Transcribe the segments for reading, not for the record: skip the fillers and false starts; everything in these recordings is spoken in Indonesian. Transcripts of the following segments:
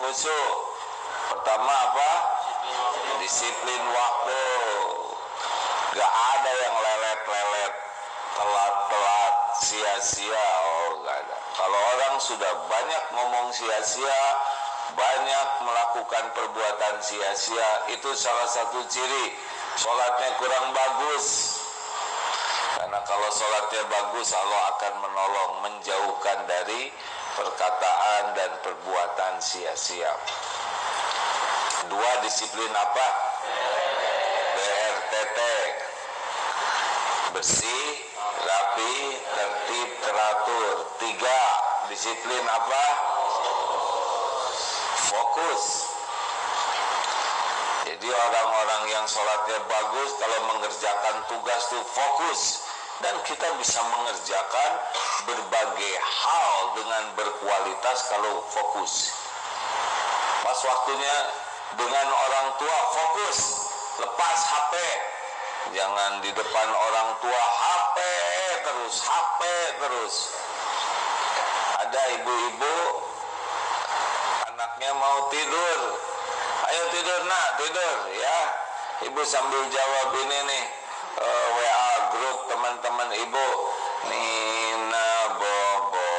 khusyuk? Pertama apa? Disiplin waktu. Gak ada yang lelet-lelet, telat-telat, sia-sia. Oh, gak ada. Kalau orang sudah banyak ngomong sia-sia, banyak melakukan perbuatan sia-sia, itu salah satu ciri sholatnya kurang bagus. Karena kalau sholatnya bagus, Allah akan menolong, menjauhkan dari perkataan dan perbuatan sia-sia. Dua, disiplin apa? BRTT. Bersih, rapi, tertib, teratur. Tiga, disiplin apa? Fokus. Jadi orang-orang yang sholatnya bagus, kalau mengerjakan tugas tuh fokus. Dan kita bisa mengerjakan berbagai hal dengan berkualitas kalau fokus. Pas waktunya dengan orang tua fokus, lepas HP. Jangan di depan orang tua HP terus. Ada ibu-ibu anaknya mau tidur, ayo tidur nak, tidur ya. Ibu sambil jawab ini nih, WA grup teman-teman ibu, Nina Bobo,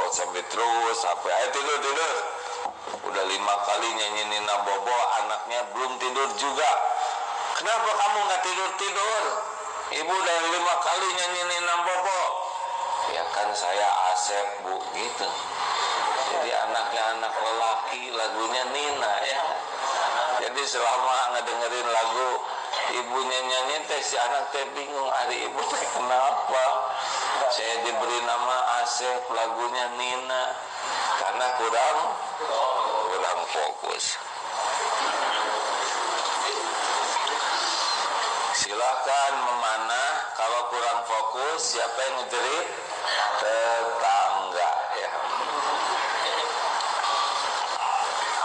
sampai terus sampai ayo tidur. Udah 5 kali nyanyi Nina Bobo, anaknya belum tidur juga. Kenapa kamu nggak tidur? Ibu udah 5 kali nyanyi Nina Bobo. Ya kan saya Asep bu, gitu. Jadi anaknya anak lelaki, lagunya Nina ya. Jadi selama ngedengerin lagu ibunya nyanyi teh, si anak teh bingung, hari ibu teh kenapa saya diberi nama Asep, lagunya Nina, karena kurang fokus. Silakan memanah. Kalau kurang fokus, siapa yang ngejerit? Tetangga ya.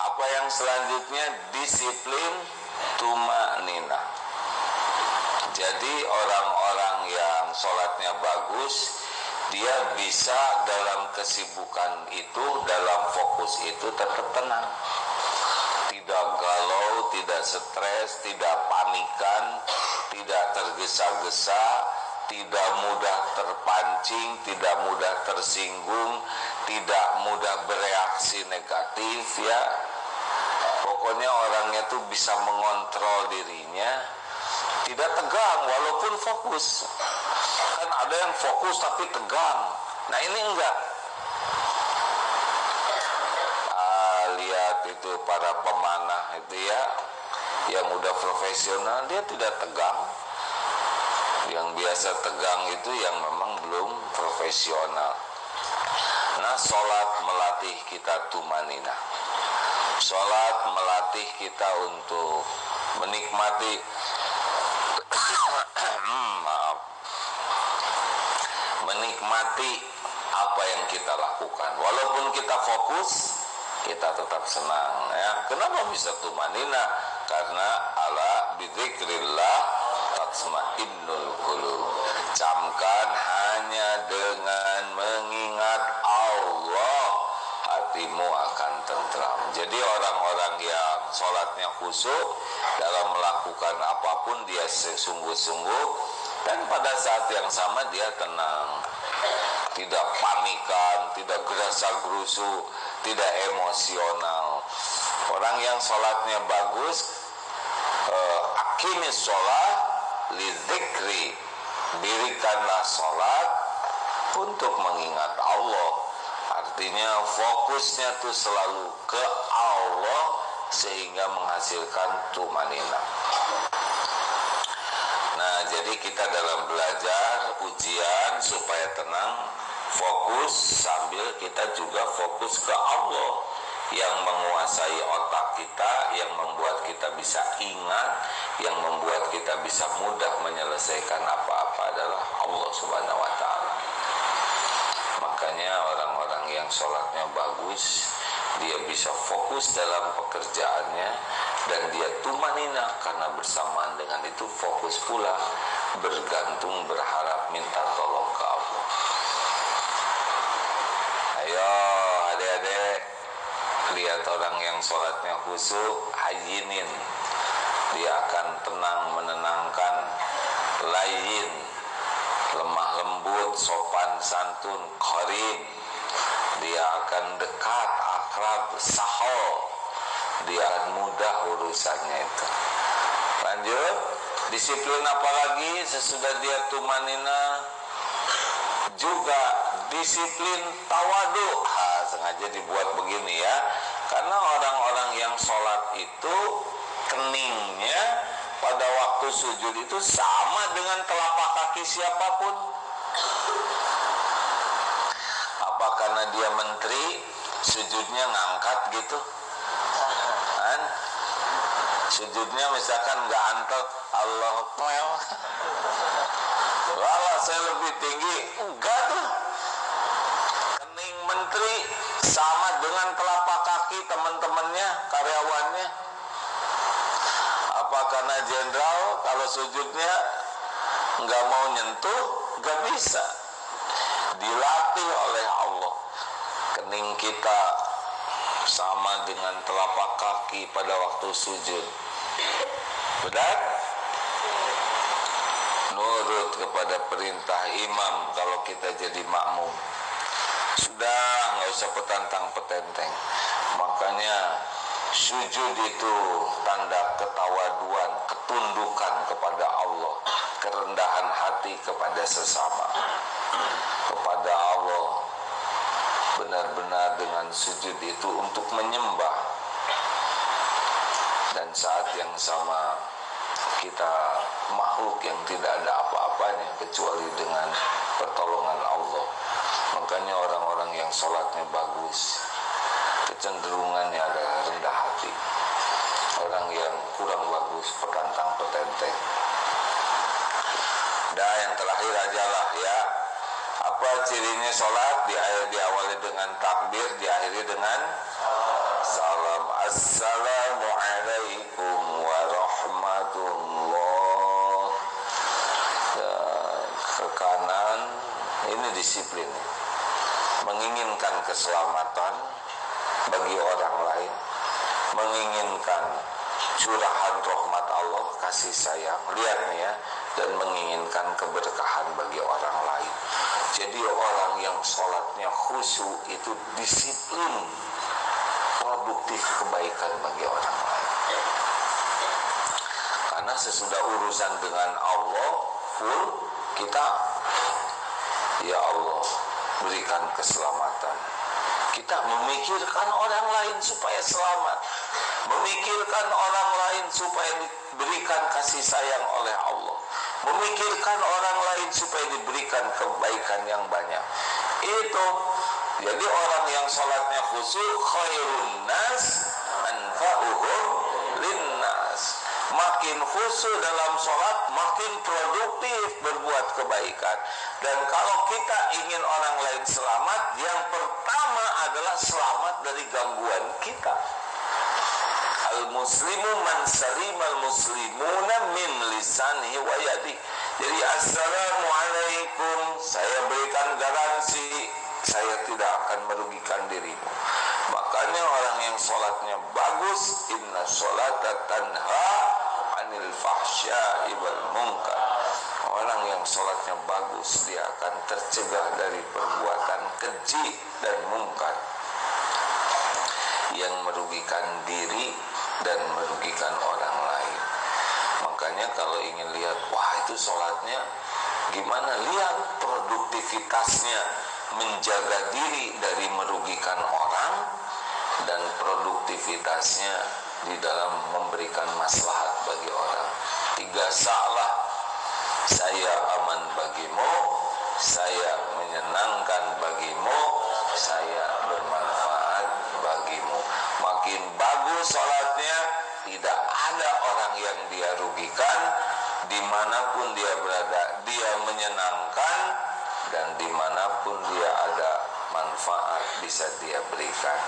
Apa yang selanjutnya? Disiplin tumanina. Jadi orang-orang yang sholatnya bagus, dia bisa dalam kesibukan itu, dalam fokus itu tetap tenang. Tidak galau, tidak stres, tidak panikan, tidak tergesa-gesa, tidak mudah terpancing, tidak mudah tersinggung, tidak mudah bereaksi negatif ya. Pokoknya orangnya tuh bisa mengontrol dirinya, tidak tegang walaupun fokus. Kan ada yang fokus tapi tegang. Nah ini enggak. Lihat itu para pemanah itu ya, yang udah profesional, dia tidak tegang. Yang biasa tegang itu yang memang belum profesional. Nah, sholat melatih kita tumanina. Sholat melatih kita untuk menikmati menikmati apa yang kita lakukan. Walaupun kita fokus, kita tetap senang ya. Kenapa bisa tumanina? Karena ala bidzikrillah tatma'innul qulub. Camkan, hanya dengan mengingat Allah hatimu akan tentram. Jadi orang-orang yang sholatnya khusyuk dalam melakukan apapun dia sungguh-sungguh, dan pada saat yang sama dia tenang, tidak panikan, tidak gerasa-gerusu, tidak emosional. Orang yang sholatnya bagus, akimis sholat li dzikri, dirikanlah sholat untuk mengingat Allah. Artinya fokusnya tuh selalu ke Allah sehingga menghasilkan tumanina. Nah, jadi kita dalam belajar ujian supaya tenang, fokus, sambil kita juga fokus ke Allah yang menguasai otak kita, yang membuat kita bisa ingat, yang membuat kita bisa mudah menyelesaikan apa-apa adalah Allah Subhanahu wa Ta'ala. Makanya orang-orang yang sholatnya bagus, dia bisa fokus dalam pekerjaannya, dan dia tumanina karena bersamaan dengan itu fokus pula bergantung, berharap, minta tolong ke Allah. Ayo lihat orang yang sholatnya khusyuk, hayyinin, dia akan tenang, menenangkan, layyin, lemah lembut, sopan santun, qarib, dia akan dekat, akrab, sahol, dia mudah urusannya itu. Lanjut, disiplin apalagi sesudah dia tumanina, juga disiplin tawadu. Sengaja dibuat begini ya, karena orang-orang yang sholat itu keningnya pada waktu sujud itu sama dengan telapak kaki siapapun. Apa karena dia menteri sujudnya ngangkat gitu kan? Sujudnya misalkan nggak antep, Allah Akbar, wala saya lebih tinggi, enggak tuh. Kening menteri sama dengan telapak kaki teman-temannya, karyawannya. Apa karena jenderal kalau sujudnya nggak mau nyentuh, nggak bisa. Dilatih oleh Allah. Kening kita sama dengan telapak kaki pada waktu sujud. Benar? Nurut kepada perintah imam kalau kita jadi makmum. Sudah, nggak usah petantang-petenteng. Makanya sujud itu tanda ketawaduan, ketundukan kepada Allah, kerendahan hati kepada sesama, kepada Allah. Benar-benar dengan sujud itu untuk menyembah, dan saat yang sama kita makhluk yang tidak ada apa-apanya kecuali dengan pertolongan Allah. Makanya orang-orang yang sholatnya bagus kecenderungannya adalah rendah hati. Orang yang kurang bagus petantang petenteng. Dan yang terakhir ajalah ya, apa cirinya sholat? Diawali dengan takbir, diakhiri dengan salam. Assalamualaikum warahmatullah. Ke kanan, ini disiplin, menginginkan keselamatan bagi orang lain, menginginkan curahan rahmat Allah, kasih sayang, lihat nih ya, dan menginginkan keberkahan bagi orang lain. Jadi orang yang sholatnya khusyuk itu disiplin, produktif kebaikan bagi orang lain. Karena sesudah urusan dengan Allah full, kita ya Allah berikan keselamatan. Kita memikirkan orang lain supaya selamat, memikirkan orang lain supaya diberikan kasih sayang oleh Allah, memikirkan orang lain supaya diberikan kebaikan yang banyak. Itu jadi orang yang sholatnya khusyuk, khairun nas anfa'uhum linnas. Makin khusyuk dalam sholat, makin produktif berbuat kebaikan. Dan kalau kita ingin orang lain selamat, yang pertama adalah selamat dari gangguan kita. Al-muslimu man salimal muslimuna min lisanihi wa yadihi. Jadi assalamualaikum, saya berikan garansi saya tidak akan merugikan dirimu. Makanya orang yang sholatnya bagus, inna sholata tanha anil fahsya'i wal munkar. Orang yang sholatnya bagus, dia akan tercegah dari perbuatan keji dan mungkar yang merugikan diri dan merugikan orang lain. Makanya kalau ingin lihat, wah itu sholatnya gimana, lihat produktivitasnya, menjaga diri dari merugikan orang, dan produktivitasnya di dalam memberikan maslahat bagi orang. 3 salah, saya aman bagimu, saya menyenangkan bagimu, saya bermanfaat bagimu. Makin bagus sholatnya, tidak ada orang yang dia rugikan, dimanapun dia berada, dia menyenangkan, dan dimanapun dia ada manfaat bisa dia berikan.